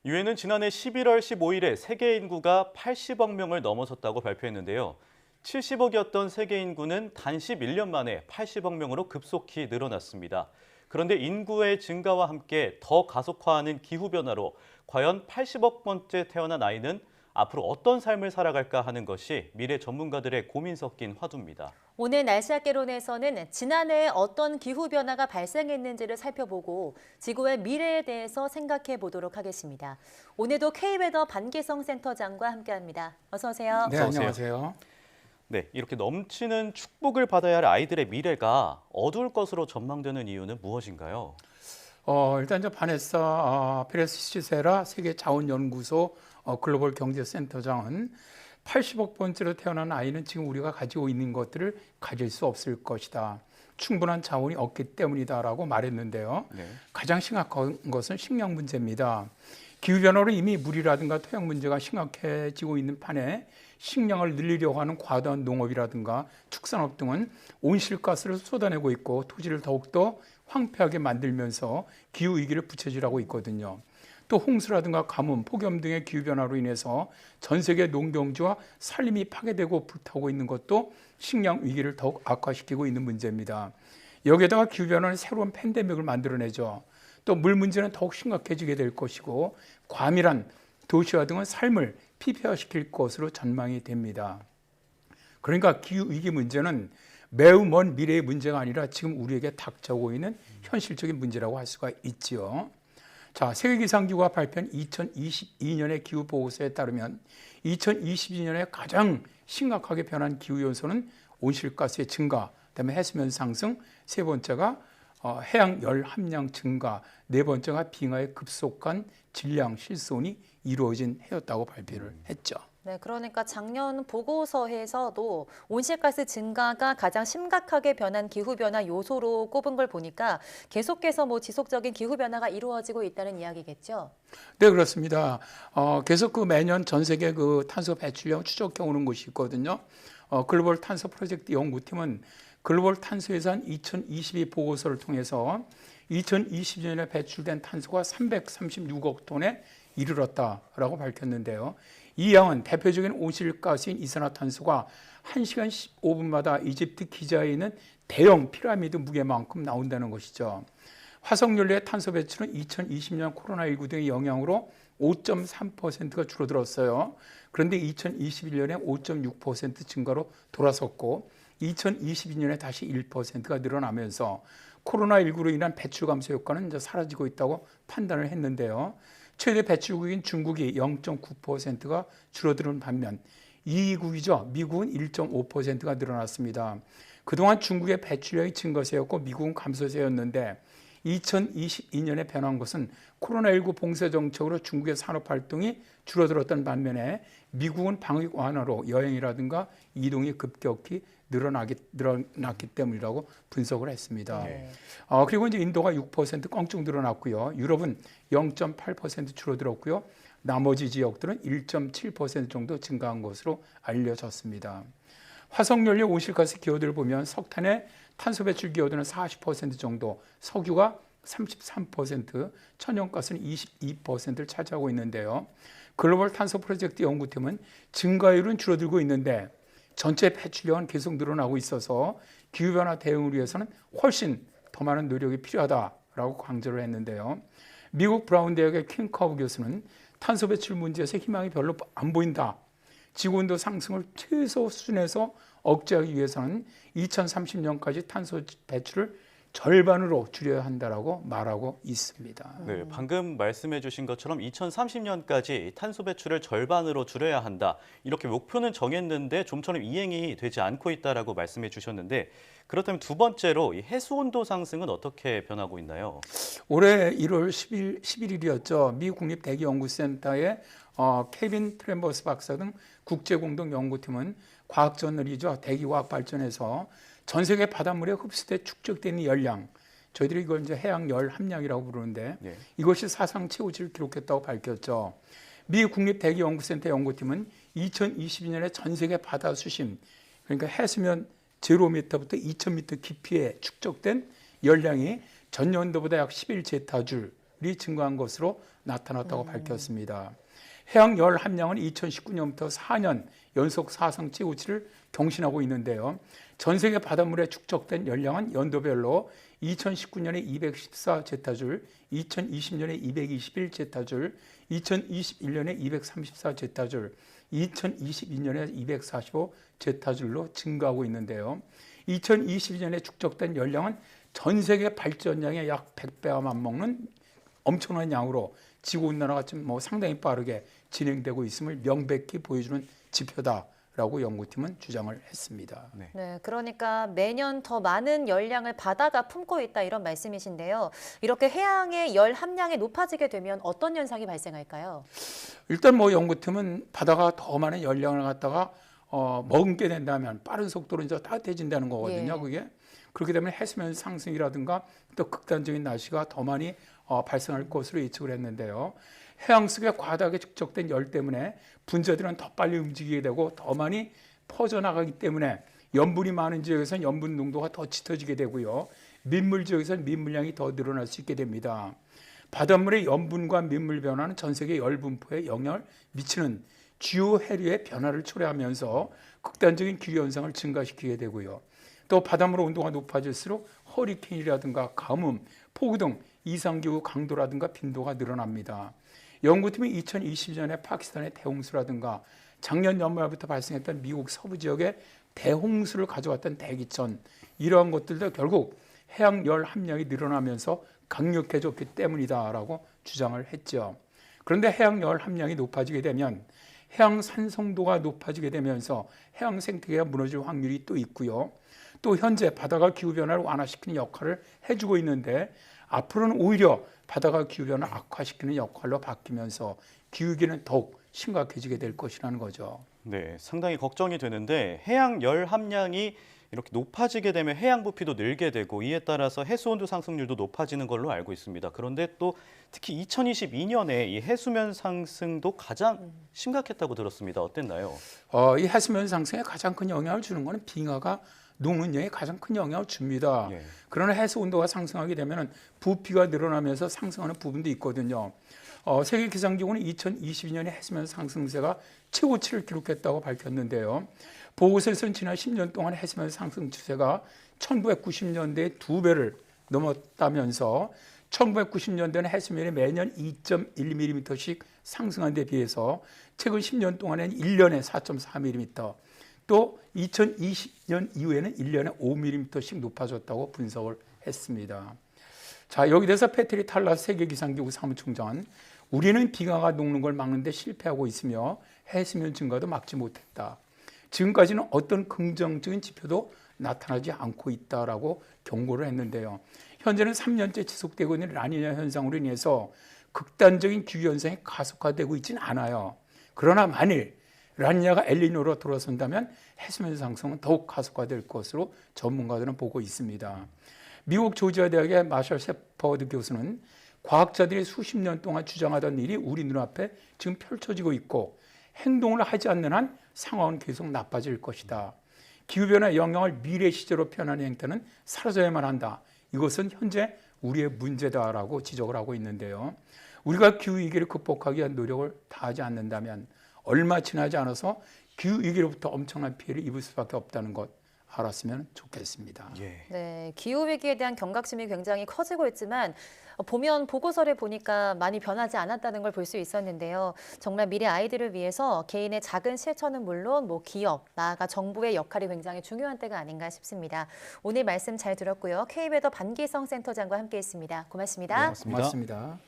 유엔은 지난해 11월 15일에 세계 인구가 80억 명을 넘어섰다고 발표했는데요. 70억이었던 세계 인구는 단 11년 만에 80억 명으로 급속히 늘어났습니다. 그런데 인구의 증가와 함께 더 가속화하는 기후변화로 과연 80억 번째 태어난 아이는 앞으로 어떤 삶을 살아갈까 하는 것이 미래 전문가들의 고민 섞인 화두입니다. 오늘 날씨학개론에서는 지난해에 어떤 기후변화가 발생했는지를 살펴보고 지구의 미래에 대해서 생각해 보도록 하겠습니다. 오늘도 K웨더 반기성 센터장과 함께합니다. 어서 오세요. 네, 어서 오세요. 안녕하세요. 네, 이렇게 넘치는 축복을 받아야 할 아이들의 미래가 어두울 것으로 전망되는 이유는 무엇인가요? 일단 이제 바네사 페레스 시세라 세계자원연구소 글로벌 경제센터장은 80억 번째로 태어난 아이는 지금 우리가 가지고 있는 것들을 가질 수 없을 것이다. 충분한 자원이 없기 때문이다라고 말했는데요. 네. 가장 심각한 것은 식량 문제입니다. 기후변화로 이미 물이라든가 토양 문제가 심각해지고 있는 판에 식량을 늘리려고 하는 과도한 농업이라든가 축산업 등은 온실가스를 쏟아내고 있고 토지를 더욱더 황폐하게 만들면서 기후위기를 부채질하고 있거든요. 또 홍수라든가 가뭄, 폭염 등의 기후변화로 인해서 전 세계 농경지와 산림이 파괴되고 불타고 있는 것도 식량 위기를 더욱 악화시키고 있는 문제입니다. 여기에다가 기후변화는 새로운 팬데믹을 만들어내죠. 또 물 문제는 더욱 심각해지게 될 것이고 과밀한 도시화 등은 삶을 피폐화시킬 것으로 전망이 됩니다. 그러니까 기후위기 문제는 매우 먼 미래의 문제가 아니라 지금 우리에게 닥쳐오고 있는 현실적인 문제라고 할 수가 있지요. 자, 세계기상기구가 발표한 2022년의 기후보고서에 따르면 2022년에 가장 심각하게 변한 기후요소는 온실가스의 증가, 그다음에 해수면 상승, 세 번째가 해양 열 함량 증가, 네 번째가 빙하의 급속한 질량 실손이 이루어진 해였다고 발표를 했죠. 네, 그러니까 작년 보고서에서도 온실가스 증가가 가장 심각하게 변한 기후변화 요소로 꼽은 걸 보니까 계속해서 지속적인 기후변화가 이루어지고 있다는 이야기겠죠? 네, 그렇습니다. 계속 매년 전 세계 탄소 배출량 추적해 오는 곳이 있거든요. 글로벌 탄소 프로젝트 연구팀은 글로벌 탄소 예산 2022 보고서를 통해서 2020년에 배출된 탄소가 336억 톤에 이르렀다라고 밝혔는데요. 이 양은 대표적인 온실가스인 이산화탄소가 1시간 15분마다 이집트 기자에 있는 대형 피라미드 무게만큼 나온다는 것이죠. 화석연료의 탄소 배출은 2020년 코로나19 등의 영향으로 5.3%가 줄어들었어요. 그런데 2021년에 5.6% 증가로 돌아섰고 2022년에 다시 1%가 늘어나면서 코로나19로 인한 배출 감소 효과는 이제 사라지고 있다고 판단을 했는데요. 최대 배출국인 중국이 0.9%가 줄어드는 반면 2위국이죠. 미국은 1.5%가 늘어났습니다. 그동안 중국의 배출량이 증가세였고 미국은 감소세였는데 2022년에 변한 것은 코로나19 봉쇄 정책으로 중국의 산업활동이 줄어들었던 반면에 미국은 방역 완화로 여행이라든가 이동이 급격히 늘어났기 때문이라고 분석을 했습니다. 네. 그리고 이제 인도가 6% 껑충 늘어났고요. 유럽은 0.8% 줄어들었고요. 나머지 지역들은 1.7% 정도 증가한 것으로 알려졌습니다. 화석연료 온실가스 기여도를 보면 석탄의 탄소 배출 기여도는 40% 정도, 석유가 33%, 천연가스는 22%를 차지하고 있는데요. 글로벌 탄소 프로젝트 연구팀은 증가율은 줄어들고 있는데 전체 배출량은 계속 늘어나고 있어서 기후변화 대응을 위해서는 훨씬 더 많은 노력이 필요하다라고 강조를 했는데요. 미국 브라운 대학의 킹커브 교수는 탄소 배출 문제에서 희망이 별로 안 보인다. 지구온도 상승을 최소 수준에서 억제하기 위해서는 2030년까지 탄소 배출을 절반으로 줄여야 한다라고 말하고 있습니다. 네, 방금 말씀해 주신 것처럼 2030년까지 탄소 배출을 절반으로 줄여야 한다. 이렇게 목표는 정했는데 좀처럼 이행이 되지 않고 있다라고 말씀해 주셨는데 그렇다면 두 번째로 이 해수 온도 상승은 어떻게 변하고 있나요? 올해 1월 11일이었죠. 미 국립대기연구센터의 케빈 트램버스 박사 등 국제공동연구팀은 과학저널이죠. 대기과학 발전에서 전 세계 바닷물에 흡수돼 축적되는 열량, 저희들이 이걸 이제 해양 열 함량이라고 부르는데 네. 이것이 사상 최고치를 기록했다고 밝혔죠. 미 국립대기연구센터 연구팀은 2022년에 전 세계 바다 수심, 그러니까 해수면 0m부터 2000m 깊이에 축적된 열량이 전년도보다 약 11제타줄이 증가한 것으로 나타났다고 밝혔습니다. 해양 열 함량은 2019년부터 4년 연속 사상 최고치를 경신하고 있는데요. 전 세계 바닷물에 축적된 열량은 연도별로 2019년에 214제타줄, 2020년에 221제타줄, 2021년에 234제타줄, 2022년에 245제타줄로 증가하고 있는데요. 2022년에 축적된 열량은 전 세계 발전량의 약 100배가 맞먹는 엄청난 양으로 지구온난화가 좀 상당히 빠르게 진행되고 있음을 명백히 보여주는 지표다라고 연구팀은 주장을 했습니다. 네, 그러니까 매년 더 많은 열량을 바다가 품고 있다 이런 말씀이신데요. 이렇게 해양의 열 함량이 높아지게 되면 어떤 현상이 발생할까요? 일단 연구팀은 바다가 더 많은 열량을 갖다가 머금게 된다면 빠른 속도로 이제 따뜻해진다는 거거든요. 예. 그게 그렇게 되면 해수면 상승이라든가 또 극단적인 날씨가 더 많이 발생할 것으로 예측을 했는데요. 해양 속의 과다하게 축적된 열 때문에 분자들은 더 빨리 움직이게 되고 더 많이 퍼져나가기 때문에 염분이 많은 지역에서는 염분 농도가 더 짙어지게 되고요. 민물 지역에서는 민물량이 더 늘어날 수 있게 됩니다. 바닷물의 염분과 민물 변화는 전 세계 열 분포에 영향을 미치는 주요 해류의 변화를 초래하면서 극단적인 기후 현상을 증가시키게 되고요. 또 바닷물 온도가 높아질수록 허리케인이라든가 가뭄, 폭우 등 이상기후 강도라든가 빈도가 늘어납니다. 연구팀이 2020년에 파키스탄의 대홍수라든가 작년 연말부터 발생했던 미국 서부 지역의 대홍수를 가져왔던 대기천, 이러한 것들도 결국 해양 열 함량이 늘어나면서 강력해졌기 때문이다라고 주장을 했죠. 그런데 해양 열 함량이 높아지게 되면 해양 산성도가 높아지게 되면서 해양 생태계가 무너질 확률이 또 있고요. 또 현재 바다가 기후변화를 완화시키는 역할을 해주고 있는데 앞으로는 오히려 바다가 기후변화를 악화시키는 역할로 바뀌면서 기후위기는 더욱 심각해지게 될 것이라는 거죠. 네, 상당히 걱정이 되는데 해양 열 함량이 이렇게 높아지게 되면 해양 부피도 늘게 되고 이에 따라서 해수온도 상승률도 높아지는 걸로 알고 있습니다. 그런데 또 특히 2022년에 이 해수면 상승도 가장 심각했다고 들었습니다. 어땠나요? 이 해수면 상승에 가장 큰 영향을 주는 것은 빙하가 녹는 데 가장 큰 영향을 줍니다. 예. 그러나 해수 온도가 상승하게 되면 부피가 늘어나면서 상승하는 부분도 있거든요. 세계 기상기구는 2022년에 해수면 상승세가 최고치를 기록했다고 밝혔는데요. 보고서에서는 지난 10년 동안 해수면 상승 추세가 1990년대의 2배를 넘었다면서 1990년대는 해수면이 매년 2.1mm씩 상승한 데 비해서 최근 10년 동안에는 1년에 4.4mm, 또 2020년 이후에는 1년에 5mm씩 높아졌다고 분석을 했습니다. 자, 여기 대해서 패트릭 탈라스 세계기상기구 사무총장은 우리는 빙하가 녹는 걸 막는 데 실패하고 있으며 해수면 증가도 막지 못했다. 지금까지는 어떤 긍정적인 지표도 나타나지 않고 있다라고 경고를 했는데요. 현재는 3년째 지속되고 있는 라니냐 현상으로 인해서 극단적인 기후현상이 가속화되고 있지는 않아요. 그러나 만일 라니냐가 엘니뇨로 돌아선다면 해수면 상승은 더욱 가속화될 것으로 전문가들은 보고 있습니다. 미국 조지아 대학의 마셜 세퍼드 교수는 과학자들이 수십 년 동안 주장하던 일이 우리 눈앞에 지금 펼쳐지고 있고 행동을 하지 않는 한 상황은 계속 나빠질 것이다. 기후변화의 영향을 미래 시제로 표현하는 행태는 사라져야만 한다. 이것은 현재 우리의 문제다라고 지적을 하고 있는데요. 우리가 기후위기를 극복하기 위한 노력을 다하지 않는다면 얼마 지나지 않아서 기후위기로부터 엄청난 피해를 입을 수밖에 없다는 것 알았으면 좋겠습니다. 예. 네, 기후위기에 대한 경각심이 굉장히 커지고 있지만 보면 보고서를 보니까 많이 변하지 않았다는 걸 볼 수 있었는데요. 정말 미래 아이들을 위해서 개인의 작은 실천은 물론 기업, 나아가 정부의 역할이 굉장히 중요한 때가 아닌가 싶습니다. 오늘 말씀 잘 들었고요. K웨더 반기성 센터장과 함께했습니다. 고맙습니다. 네, 고맙습니다.